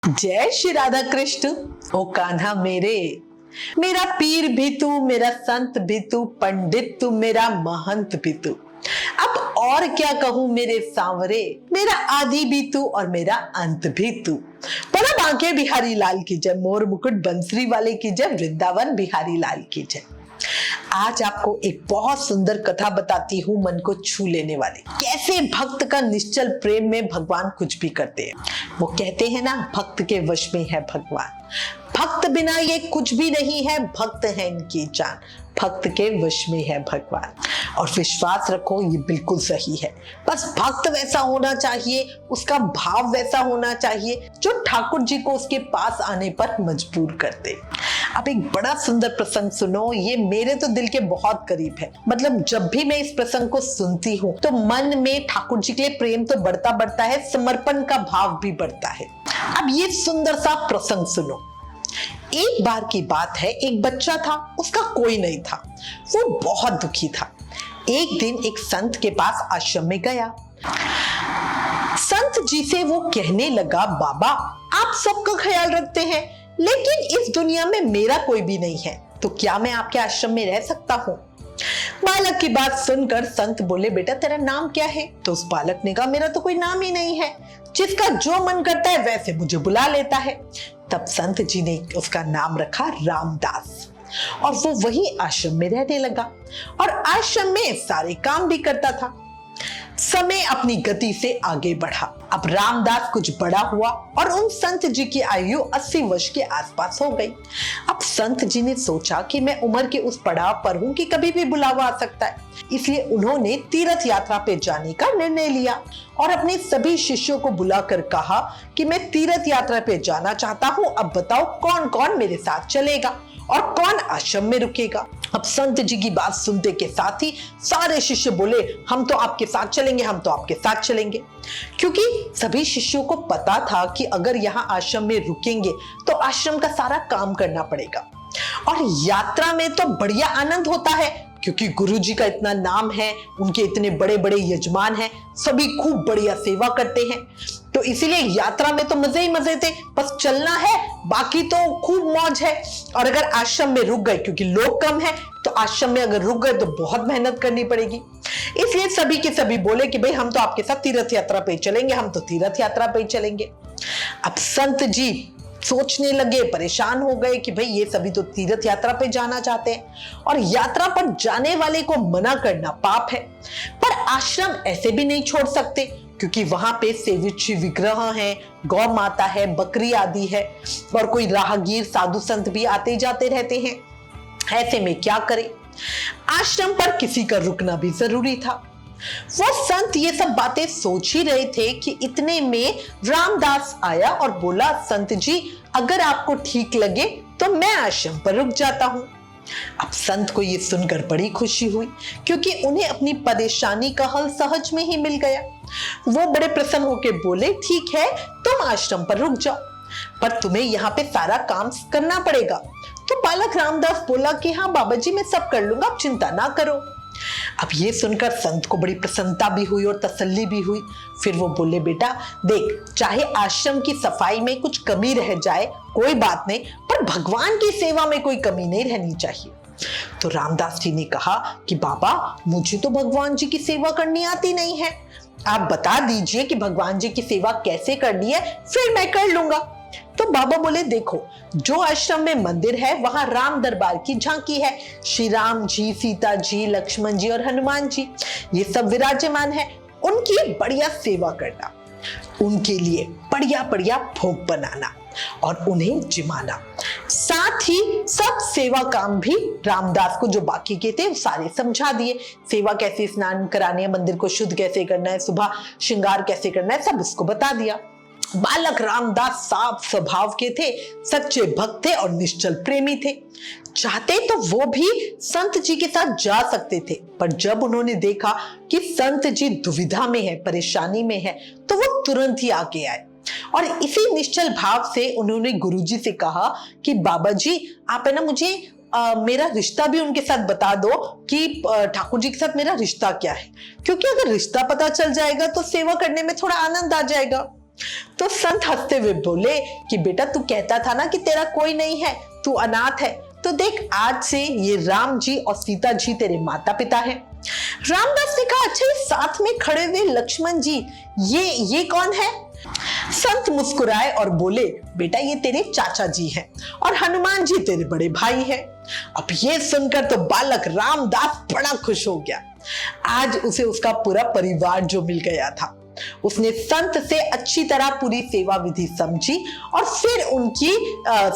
जय श्री राधा कृष्ण। ओ कान्हा मेरे, मेरा पीर भी तू, मेरा संत भी तू, पंडित तू, मेरा महंत भी तू। अब और क्या कहूं मेरे सांवरे, मेरा आदि भी तू और मेरा अंत भी तू। बोला बांके बिहारी लाल की जय, मोर मुकुट बंसरी वाले की जय, वृंदावन बिहारी लाल की जय। आज आपको एक बहुत सुंदर कथा बताती हूँ, मन को छू लेने वाली। कैसे भक्त का निश्चल प्रेम में भगवान कुछ भी करते हैं। वो कहते हैं ना, भक्त के वश में है भगवान, भक्त बिना ये कुछ भी नहीं है, भक्त है इनकी जान, भक्त के वश में है भगवान। और विश्वास रखो, ये बिल्कुल सही है। बस भक्त वैसा होना चाहिए, उसका भाव वैसा होना चाहिए जो ठाकुर जी को उसके पास आने पर मजबूर करते। अब एक बड़ा सुंदर प्रसंग सुनो, ये मेरे तो दिल के बहुत करीब है। मतलब जब भी मैं इस प्रसंग को सुनती हूँ तो मन में ठाकुर जी के लिए प्रेम तो बढ़ता बढ़ता है, समर्पण का भाव भी बढ़ता है। अब ये सुंदर सा प्रसंग सुनो। एक बार की बात है, एक बच्चा था, उसका कोई नहीं था, वो बहुत दुखी था। एक दिन एक संत के पास आश्रम में गया। संत जी से वो कहने लगा, बाबा आप सबका ख्याल रखते हैं, लेकिन इस दुनिया में मेरा कोई भी नहीं है, तो क्या मैं आपके आश्रम में रह सकता हूँ? बालक की बात सुनकर संत बोले, बेटा तेरा नाम क्या है? तो उस बालक ने कहा, मेरा तो कोई नाम ही नहीं है, जिसका जो मन करता है वैसे मुझे बुला लेता है। तब संत जी ने उसका नाम रखा रामदास, और वो वही आश्रम में रहने लगा और आश्रम में सारे काम भी करता था। समय अपनी गति से आगे बढ़ा। अब रामदास कुछ बड़ा हुआ और उन संत जी की आयु 80 वर्ष के आसपास हो गई। अब संत जी ने सोचा कि मैं उम्र के उस पड़ाव पर हूं कि कभी भी बुलावा आ सकता है, इसलिए उन्होंने तीर्थ यात्रा पे जाने का निर्णय लिया और अपने सभी शिष्यों को बुलाकर कहा कि मैं तीर्थ यात्रा पे जाना चाहता हूं, अब बताओ कौन कौन मेरे साथ चलेगा और कौन आश्रम में रुकेगा। अब संत जी की बात सुनते के साथ ही सारे शिष्य बोले, हम तो आपके साथ चलेंगे, हम तो आपके साथ चलेंगे। क्योंकि सभी शिष्यों को पता था कि अगर यहाँ आश्रम में रुकेंगे तो आश्रम का सारा काम करना पड़ेगा, और यात्रा में तो बढ़िया आनंद होता है क्योंकि गुरु जी का इतना नाम है, उनके इतने बड़े बड़े यजमान हैं, सभी खूब बढ़िया सेवा करते हैं, तो इसीलिए यात्रा में तो मजे ही मजे थे, बस चलना है, बाकी तो खूब मौज है। और अगर आश्रम में रुक गए, क्योंकि लोग कम है, तो आश्रम में अगर रुक गए तो बहुत मेहनत करनी पड़ेगी, इसलिए सभी के सभी बोले कि भाई हम तो आपके साथ तीर्थ यात्रा पे चलेंगे, हम तो तीर्थ यात्रा पे चलेंगे। अब संत जी सोचने लगे, परेशान हो गए कि भाई ये सभी तो तीर्थ यात्रा पे जाना चाहते हैं और यात्रा पर जाने वाले को मना करना पाप है, पर आश्रम ऐसे भी नहीं छोड़ सकते क्योंकि वहां पे सेवित श्री विग्रह है, गौ माता है, बकरी आदि है, और कोई राहगीर साधु संत भी आते जाते रहते हैं। ऐसे में क्या करें? आश्रम पर किसी का रुकना भी जरूरी था। वो संत ये सब बातें सोच ही रहे थे कि इतने में रामदास आया और बोला, संत जी अगर आपको ठीक लगे तो मैं आश्रम पर रुक जाता हूं। अब संत को ये सुनकर बड़ी खुशी हुई क्योंकि उन्हें अपनी परेशानी का हल सहज में ही मिल गया। वो बड़े प्रसन्न होकर बोले, ठीक है तुम आश्रम पर रुक जाओ, पर तुम्हें यहाँ पे सारा काम करना पड़ेगा। तो बालक रामदास बोला कि हाँ बाबा जी मैं सब कर लूंगा, आप चिंता ना करो। अब ये सुनकर संत को बड़ी प्रसन्नता भी हुई और तसल्ली भी हुई। फिर वो बोले, बेटा देख, चाहे आश्रम की सफाई में कुछ कमी रह जाए कोई बात नहीं, पर भगवान की सेवा में कोई कमी नहीं रहनी चाहिए। तो रामदास जी ने कहा कि बाबा मुझे तो भगवान जी की सेवा करनी आती नहीं है, आप बता दीजिए कि भगवान जी की सेवा कैसे करनी है, फिर मैं कर लूंगा। तो बाबा बोले, देखो जो आश्रम में मंदिर है वहां राम दरबार की झांकी है, श्री राम जी, सीता जी, लक्ष्मण जी और हनुमान जी ये सब विराजमान है, उनकी बढ़िया सेवा करना, उनके लिए बढ़िया बढ़िया भोग बनाना और उन्हें जिमाना। साथ ही सब सेवा काम भी रामदास को जो बाकी के थे सारे समझा दिए, सेवा कैसे स्नान करानी है, मंदिर को शुद्ध कैसे करना है, सुबह श्रृंगार कैसे करना है, सब उसको बता दिया। बालक रामदास साफ स्वभाव के थे, सच्चे भक्त थे और निश्चल प्रेमी थे। चाहते तो वो भी संत जी के साथ जा सकते थे, पर जब उन्होंने देखा कि संत जी दुविधा में है, परेशानी में है, तो वो तुरंत ही आगे आए और इसी निश्चल भाव से उन्होंने गुरुजी से कहा कि बाबा जी आप है ना मुझे मेरा रिश्ता भी उनके साथ बता दो कि ठाकुर जी के साथ मेरा रिश्ता क्या है, क्योंकि अगर रिश्ता पता चल जाएगा तो सेवा करने में थोड़ा आनंद आ जाएगा। तो संत हंसते हुए बोले कि बेटा तू कहता था ना कि तेरा कोई नहीं है, तू अनाथ है, तो देख आज से ये राम जी और सीता जी तेरे माता पिता हैं। रामदास ने कहा अच्छा ये साथ में खड़े हुए लक्ष्मण जी ये कौन है? संत मुस्कुराए और बोले बेटा ये तेरे चाचा जी हैं और हनुमान जी तेरे बड़े भाई हैं। अब ये सुनकर तो बालक रामदास बड़ा खुश हो गया। आज उसे उसका पूरा परिवार जो मिल गया था। उसने संत से अच्छी तरह पूरी सेवा विधि समझी और फिर उनकी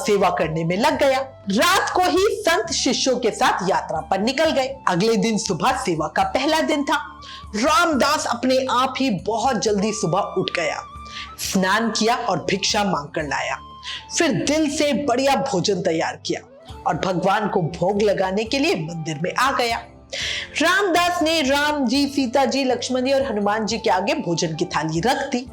सेवा करने में लग गया। रात को ही संत शिष्यों के साथ यात्रा पर निकल गए। अगले दिन सुबह सेवा का पहला दिन था। रामदास अपने आप ही बहुत जल्दी सुबह उठ गया, स्नान किया और भिक्षा मांग कर लाया। फिर दिल से बढ़िया भोजन तैयार किया और भगवान को भोग लगाने के लिए मंदिर में आ गया। रामदास ने राम जी, सीता जी, लक्ष्मण जी और हनुमान जी के आगे भोजन की थाली रख दी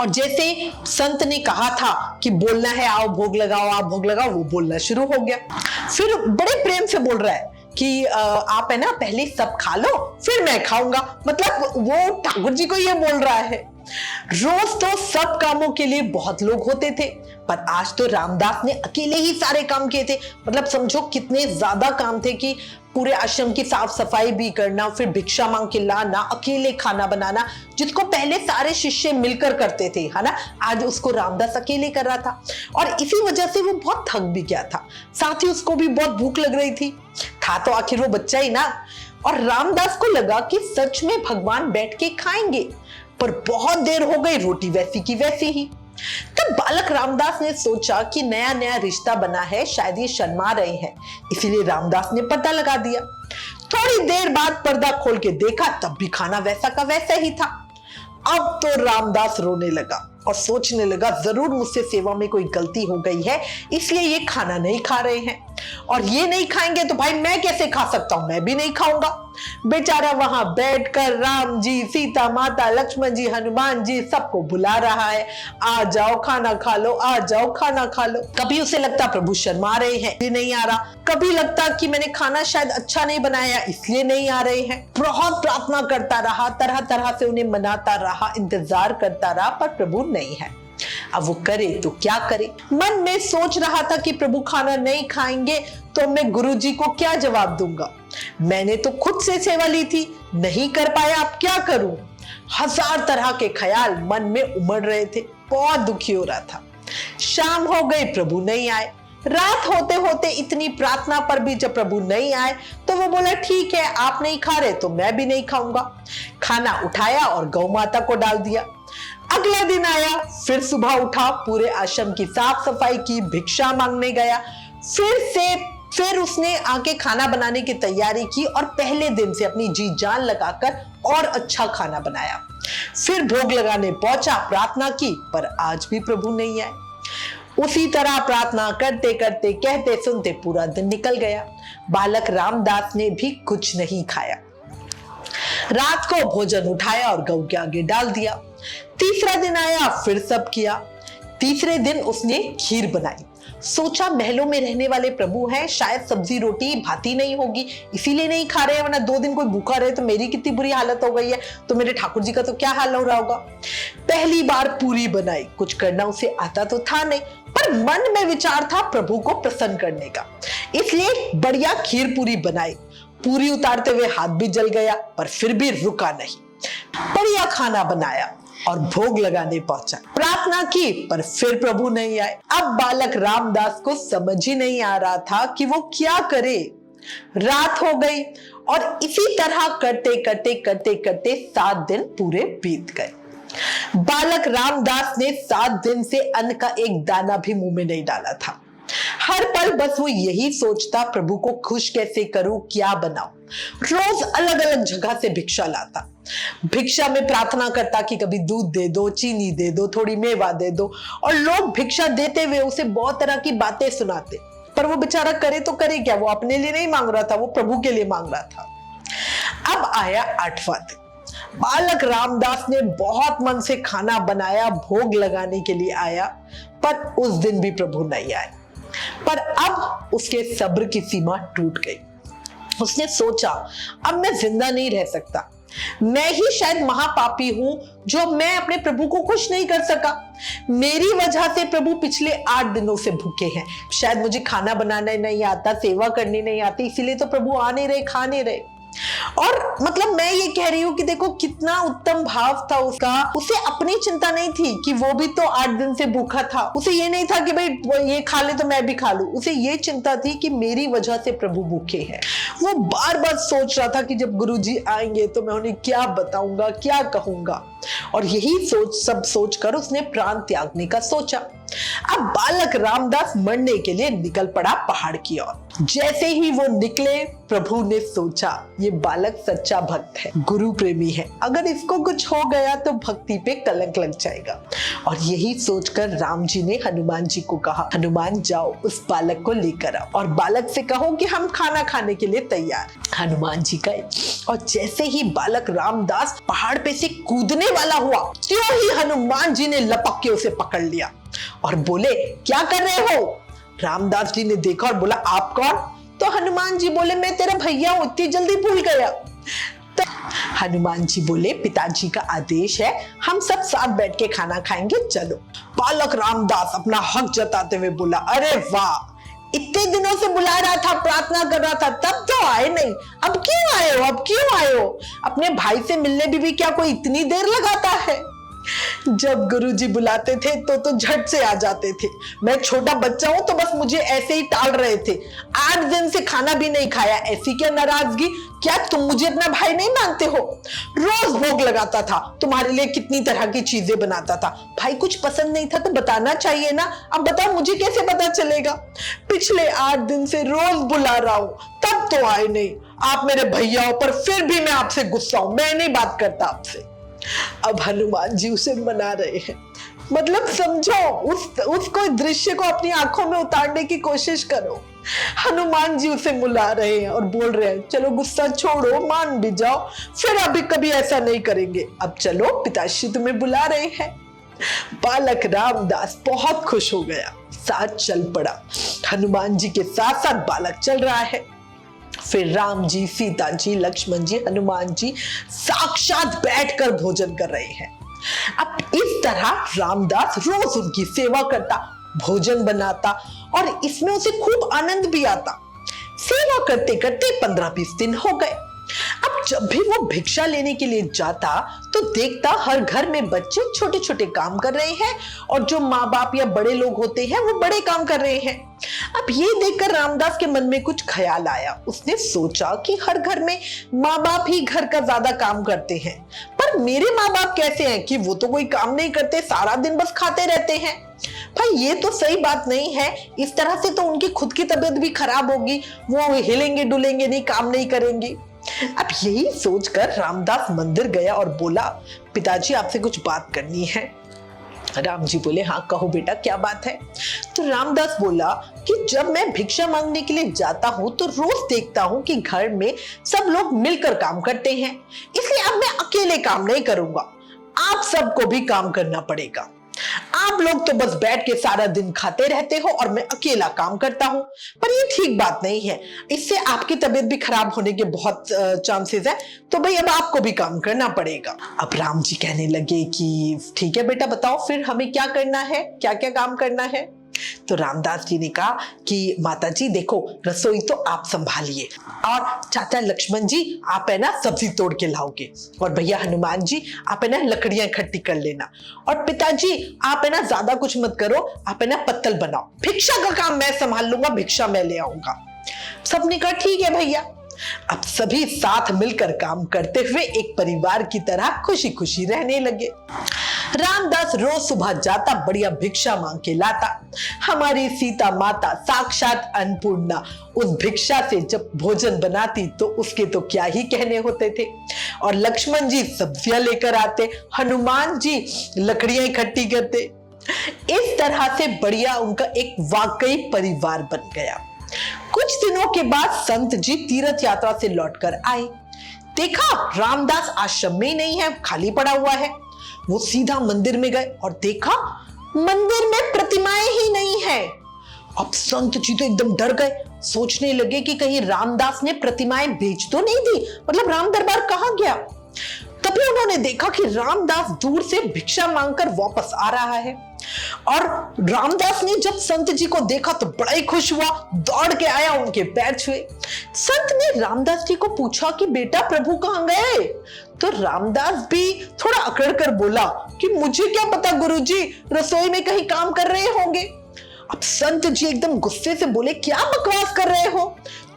और जैसे संत ने कहा था कि बोलना है आओ भोग लगाओ, आप भोग लगाओ, वो बोलना शुरू हो गया। फिर बड़े प्रेम से बोल रहा है कि आप है ना पहले सब खा लो फिर मैं खाऊंगा। मतलब वो ठाकुर जी को ये बोल रहा है। रोज तो सब कामों के लिए बहुत लोग होते थे, पर आज तो रामदास ने अकेले ही सारे काम किए थे। मतलब समझो कितने ज्यादा काम थे कि पूरे आश्रम की साफ सफाई भी करना, फिर भिक्षा मांग के लाना, अकेले खाना बनाना, जिसको पहले सारे शिष्य मिलकर करते थे, है ना, आज उसको रामदास अकेले कर रहा था। और इसी वजह से वो बहुत थक भी गया था। साथ ही उसको भी बहुत भूख लग रही थी। था तो आखिर वो बच्चा ही ना। और रामदास को लगा कि सच में भगवान बैठ के खाएंगे, पर बहुत देर हो गई, रोटी वैसी की वैसी ही। तब बालक रामदास ने सोचा कि नया नया रिश्ता बना है, शायद ये शर्मा रहे हैं, इसीलिए रामदास ने पर्दा लगा दिया। थोड़ी देर बाद पर्दा खोल के देखा, तब भी खाना वैसा का वैसा ही था। अब तो रामदास रोने लगा और सोचने लगा जरूर मुझसे सेवा में कोई गलती हो गई है, इसलिए ये खाना नहीं खा रहे हैं। और ये नहीं खाएंगे तो भाई मैं कैसे खा सकता हूं, मैं भी नहीं खाऊंगा। बेचारा वहां बैठकर राम जी, सीता माता, लक्ष्मण जी, हनुमान जी सबको बुला रहा है, आ जाओ खाना खा लो, आ जाओ खाना खा लो। कभी उसे लगता प्रभु शर्मा रहे हैं, ये नहीं आ रहा। कभी लगता कि मैंने खाना शायद अच्छा नहीं बनाया इसलिए नहीं आ रहे हैं। बहुत प्रार्थना करता रहा, तरह तरह से उन्हें मनाता रहा, इंतजार करता रहा, पर प्रभु नहीं है। अब वो करे तो क्या करे। मन में सोच रहा था कि प्रभु खाना नहीं खाएंगे तो मैं गुरुजी को क्या जवाब दूंगा। मैंने तो खुद से सेवा ली थी, नहीं कर पाया, अब क्या करूं। हजार तरह के ख्याल मन में उमड़ रहे थे। बहुत दुखी हो रहा था। शाम हो गई, प्रभु नहीं आए। रात होते होते इतनी प्रार्थना पर भी जब प्रभु नहीं आए तो वो बोला ठीक है आप नहीं खा रहे तो मैं भी नहीं खाऊंगा। खाना उठाया और गौ माता को डाल दिया। अगला दिन आया, फिर सुबह उठा, पूरे आश्रम की साफ सफाई की, भिक्षा मांगने गया। फिर उसने आके खाना बनाने की तैयारी की और पहले दिन से अपनी जी जान लगाकर और अच्छा खाना बनाया। फिर भोग लगाने पहुंचा, प्रार्थना की, पर आज भी प्रभु नहीं आए। उसी तरह प्रार्थना करते करते, कहते सुनते पूरा दिन निकल गया। बालक रामदास ने भी कुछ नहीं खाया। रात को भोजन उठाया और गौ के आगे डाल दिया। तीसरा दिन आया, फिर सब किया। तीसरे दिन उसने खीर बनाई। सोचा महलों में रहने वाले प्रभु हैं, शायद सब्जी रोटी भाती नहीं होगी इसीलिए नहीं खा रहे हैं, वरना 2 दिन कोई भूखा रहे तो मेरी कितनी बुरी हालत हो गई है, तो मेरे ठाकुर जी का तो क्या हाल हो रहा होगा। पहली बार पूरी बनाई। कुछ करना उसे आता तो था नहीं, पर मन में विचार था प्रभु को प्रसन्न करने का, इसलिए बढ़िया खीर पूरी बनाई। पूरी उतारते हुए हाथ भी जल गया, पर फिर भी रुका नहीं। बढ़िया खाना बनाया और भोग लगाने पहुंचा। प्रार्थना की, पर फिर प्रभु नहीं आए। अब बालक रामदास को समझ ही नहीं आ रहा था कि वो क्या करे। रात हो गई और इसी तरह करते करते करते करते 7 दिन पूरे बीत गए। बालक रामदास ने 7 दिन से अन्न का एक दाना भी मुंह में नहीं डाला था। हर पल बस वो यही सोचता, प्रभु को खुश कैसे करूं, क्या बनाऊं। रोज अलग अलग जगह से भिक्षा लाता। भिक्षा में प्रार्थना करता कि कभी दूध दे दो, चीनी दे दो, थोड़ी मेवा दे दो, और लोग भिक्षा देते हुए उसे बहुत तरह की बातें सुनाते, पर वो बेचारा करे तो करे क्या। वो अपने लिए नहीं मांग रहा था, वो प्रभु के लिए मांग रहा था। अब आया 8वां दिन। बालक रामदास ने बहुत मन से खाना बनाया, भोग लगाने के लिए आया, पर उस दिन भी प्रभु नहीं आए। पर अब उसके सब्र की सीमा टूट गई। उसने सोचा अब मैं जिंदा नहीं रह सकता। मैं ही शायद महापापी हूं जो मैं अपने प्रभु को खुश नहीं कर सका। मेरी वजह से प्रभु पिछले 8 दिनों से भूखे हैं। शायद मुझे खाना बनाना नहीं आता, सेवा करनी नहीं आती, इसीलिए तो प्रभु आ नहीं रहे, खा नहीं रहे। और मतलब मैं ये कह रही हूँ कि देखो कितना उत्तम भाव था उसका। उसे अपनी चिंता नहीं थी कि वो भी तो 8 दिन से भूखा था। उसे ये नहीं था कि भाई ये खा ले तो मैं भी खा लूं। उसे ये चिंता थी कि मेरी वजह से प्रभु भूखे हैं। वो बार बार सोच रहा था कि जब गुरुजी आएंगे तो मैं उन्हें क्या बताऊंगा, क्या कहूंगा। और यही सब सोचकर उसने प्राण त्यागने का सोचा। अब बालक रामदास मरने के लिए निकल पड़ा पहाड़ की ओर। जैसे ही वो निकले, प्रभु ने सोचा ये बालक सच्चा भक्त है, गुरु प्रेमी है, अगर इसको कुछ हो गया तो भक्ति पे कलंक लग जाएगा। और यही सोचकर राम जी ने हनुमान जी को कहा, हनुमान जाओ उस बालक को लेकर आओ और बालक से कहो कि हम खाना खाने के लिए तैयार। हनुमान जी गए और जैसे ही बालक रामदास पहाड़ पे से कूदने वाला हुआ, त्यों ही हनुमान जी ने लपक के उसे पकड़ लिया और बोले क्या कर रहे हो। रामदास जी ने देखा और बोला आप कौन। तो हनुमान जी बोले मैं तेरा भैया हूं, इतनी जल्दी भूल गया। तो हनुमान जी बोले पिताजी का आदेश है, हम सब साथ बैठ के खाना खाएंगे, चलो। बालक रामदास अपना हक जताते हुए बोला अरे वाह, इतने दिनों से बुला रहा था, प्रार्थना कर रहा था, तब तो आए नहीं, अब क्यों आए हो, अब क्यों आए हो। अपने भाई से मिलने भी क्या कोई इतनी देर लगाता है। जब गुरुजी बुलाते थे तो झट से आ जाते थे। मैं छोटा बच्चा हूं तो बस मुझे ऐसे ही टाल रहे थे। 8 दिन से खाना भी नहीं खाया, ऐसी क्या नाराजगी। क्या तुम मुझे अपना भाई नहीं मानते हो। रोज भोग लगाता था, तुम्हारे लिए कितनी तरह की चीजें बनाता था। भाई कुछ पसंद नहीं था तो बताना चाहिए ना। अब बताओ मुझे कैसे पता चलेगा। पिछले 8 दिन से रोज बुला रहा हूं, तब तो आए नहीं। आप मेरे भैया हो पर फिर भी मैं आपसे गुस्सा हूं, मैं नहीं बात करता आपसे। अब हनुमान जी उसे मना रहे हैं। मतलब समझो, उसको दृश्य को अपनी आंखों में उतारने की कोशिश करो। हनुमान जी उसे बुला रहे हैं और बोल रहे हैं चलो गुस्सा छोड़ो, मान भी जाओ, फिर अभी कभी ऐसा नहीं करेंगे। अब चलो, पिताश्री तुम्हें बुला रहे हैं। बालक रामदास बहुत खुश हो गया, साथ चल पड़ा। हनुमान जी के साथ साथ बालक चल रहा है। फिर राम जी, सीता जी, लक्ष्मण जी, हनुमान जी साक्षात बैठकर भोजन कर रहे हैं। अब इस तरह रामदास रोज उनकी सेवा करता, भोजन बनाता और इसमें उसे खूब आनंद भी आता। सेवा करते करते 15-20 दिन हो गए। अब जब भी वो भिक्षा लेने के लिए जाता तो देखता हर घर में बच्चे छोटे छोटे काम कर रहे हैं और जो माँ बाप या बड़े लोग होते हैं वो बड़े काम कर रहे हैं। अब ये देखकर रामदास के मन में कुछ ख्याल आया। उसने सोचा कि हर घर में माँ बाप ही घर का ज्यादा काम करते हैं, पर मेरे माँ बाप कैसे हैं कि वो तो कोई काम नहीं करते, सारा दिन बस खाते रहते हैं। भाई ये तो सही बात नहीं है। इस तरह से तो उनकी खुद की तबीयत भी खराब होगी, वो हिलेंगे डुलेंगे नहीं, काम नहीं करेंगे। अब यही सोचकर रामदास मंदिर गया और बोला पिताजी आपसे कुछ बात करनी है। राम जी बोले हाँ कहो बेटा, क्या बात है। तो रामदास बोला कि जब मैं भिक्षा मांगने के लिए जाता हूँ तो रोज देखता हूँ कि घर में सब लोग मिलकर काम करते हैं, इसलिए अब मैं अकेले काम नहीं करूंगा, आप सबको भी काम करना पड़ेगा। आप लोग तो बस बैठ के सारा दिन खाते रहते हो और मैं अकेला काम करता हूं, पर ये ठीक बात नहीं है, इससे आपकी तबीयत भी खराब होने के बहुत चांसेस है, तो भाई अब आपको भी काम करना पड़ेगा। अब राम जी कहने लगे कि ठीक है बेटा बताओ फिर हमें क्या करना है, क्या क्या काम करना है। तो रामदास जी ने कहा कि माता जी देखो रसोई तो आप संभालिए, और चाचा लक्ष्मण जी आप है ना सब्जी तोड़ के लाओगे, और भैया हनुमान जी आप है ना लकड़ियां इकट्ठी कर लेना, और पिताजी आप है ना ज्यादा कुछ मत करो, आप है ना पत्तल बनाओ, भिक्षा का काम मैं संभाल लूंगा, भिक्षा मैं ले आऊंगा। सबने कहा ठीक है भैया। अब सभी साथ मिलकर काम करते हुए एक परिवार की तरह खुशी खुशी रहने लगे। रामदास रोज सुबह जाता, बढ़िया भिक्षा मांग के लाता। हमारी सीता माता साक्षात अन्नपूर्णा उस भिक्षा से जब भोजन बनाती तो उसके तो क्या ही कहने होते थे, और लक्ष्मण जी सब्जियां लेकर आते, हनुमान जी लकड़ियां इकट्ठी करते। इस तरह से बढ़िया उनका एक वाकई परिवार बन गया। कुछ दिनों के बाद संत जी तीर्थ यात्रा से लौटकर आए। देखा रामदास आश्रम में ही नहीं है, खाली पड़ा हुआ है। वो सीधा मंदिर में गए और देखा मंदिर में प्रतिमाएं ही नहीं है। अब संत जी तो एकदम डर गए, सोचने लगे कि कहीं रामदास ने प्रतिमाएं बेच तो नहीं दी, मतलब राम दरबार कहां गया। तभी उन्होंने देखा कि रामदास दूर से भिक्षा मांगकर वापस आ रहा है। और रामदास ने जब संत जी को देखा तो बड़ा ही खुश हुआ, दौड़ के आया, उनके पैर छुए। संत ने रामदास जी को पूछा कि बेटा प्रभु कहाँ गए? तो रामदास भी थोड़ा अकड़ कर बोला कि मुझे क्या पता गुरुजी, रसोई में कहीं काम कर रहे होंगे। अब संत जी एकदम गुस्से से बोले, क्या बकवास कर रहे हो?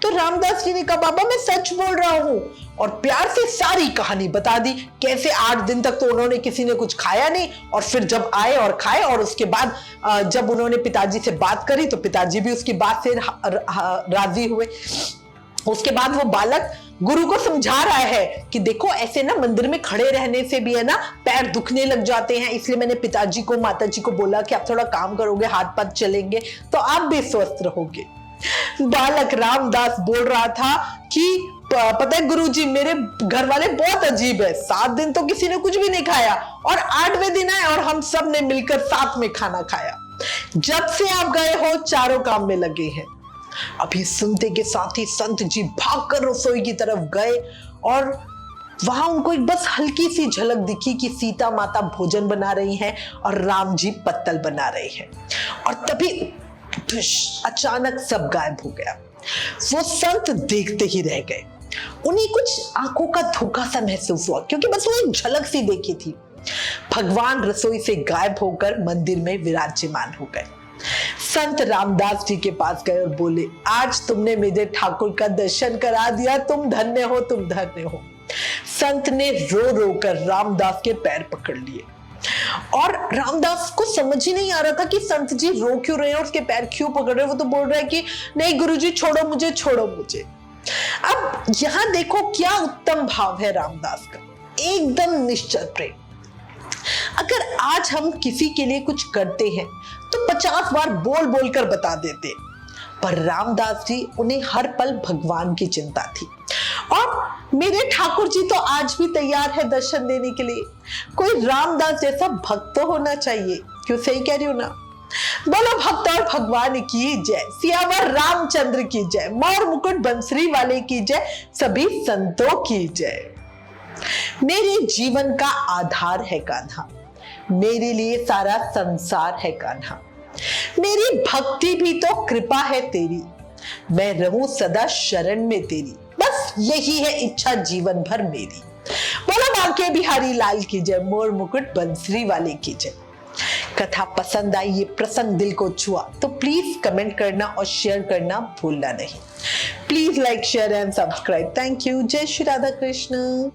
तो रामदास जी ने कहा, बाबा मैं सच बोल रहा हूं, और प्यार से सारी कहानी बता दी। कैसे 8 दिन तक तो उन्होंने किसी ने कुछ खाया नहीं, और फिर जब आए और खाए, और उसके बाद जब उन्होंने पिताजी से बात करी तो पिताजी भी उसकी बात से राजी हुए। उसके बाद वो बालक गुरु को समझा रहा है कि देखो ऐसे ना मंदिर में खड़े रहने से भी है ना पैर दुखने लग जाते हैं, इसलिए मैंने पिताजी को माताजी को बोला कि आप थोड़ा काम करोगे, हाथ पाथ चलेंगे तो आप भी स्वस्थ रहोगे। बालक रामदास बोल रहा था कि पता है गुरुजी, मेरे घर वाले बहुत अजीब है, 7 दिन तो किसी ने कुछ भी नहीं खाया, और 8वें दिन आए और हम सब ने मिलकर साथ में खाना खाया। जब से आप गए हो चारों काम में लगे हैं। अभी सुनते के साथ ही संत जी भागकर रसोई की तरफ गए, और वहां उनको एक बस हल्की सी झलक दिखी कि सीता माता भोजन बना रही हैं और राम जी पत्तल बना रहे हैं। और तभी अचानक सब गायब हो गया। वो संत देखते ही रह गए। उन्हें कुछ आंखों का धोखा सा महसूस हुआ, क्योंकि बस वो एक झलक सी देखी थी। भगवान रसोई से गायब होकर मंदिर में विराजमान हो गए। संत रामदास जी के पास गए और बोले, आज तुमने मेरे ठाकुर का दर्शन करा दिया, तुम धन्य हो, तुम धन्य हो। संत ने रो रो कर रामदास के पैर पकड़ लिए, और रामदास को समझ ही नहीं आ रहा था कि संत जी रो क्यों रहे हैं और उसके पैर क्यों पकड़ रहे हैं। वो तो बोल रहा है कि नहीं गुरुजी छोड़ो मुझे, छोड़ो मुझे। अब यहां देखो क्या उत्तम भाव है रामदास का, एकदम निश्चल प्रेम। अगर आज हम किसी के लिए कुछ करते हैं तो 50 बार बोल बोल कर बता देते, पर रामदास जी उन्हें हर पल भगवान की चिंता थी। और मेरे ठाकुर जी तो आज भी तैयार है दर्शन देने के लिए। कोई रामदास जैसा भक्त तो होना चाहिए, क्यों? सही कह रही हो ना? बोलो भक्त और भगवान की जय, सियावर रामचंद्र की जय, मोर मुकुट बंसरी वाले की जय, सभी संतों की जय। मेरे जीवन का आधार है कान्हा, मेरे लिए सारा संसार है कान्हा, मेरी भक्ति भी तो कृपा है तेरी, मैं रहूं सदा शरण में तेरी, बस यही है इच्छा जीवन भर मेरी। बोलो बांके बिहारी लाल की जय, मोर मुकुट बंसरी वाले की जय। कथा पसंद आई, ये प्रसंग दिल को छुआ तो प्लीज कमेंट करना और शेयर करना भूलना नहीं। Please like share and subscribe. Thank you. जय श्री राधा कृष्ण।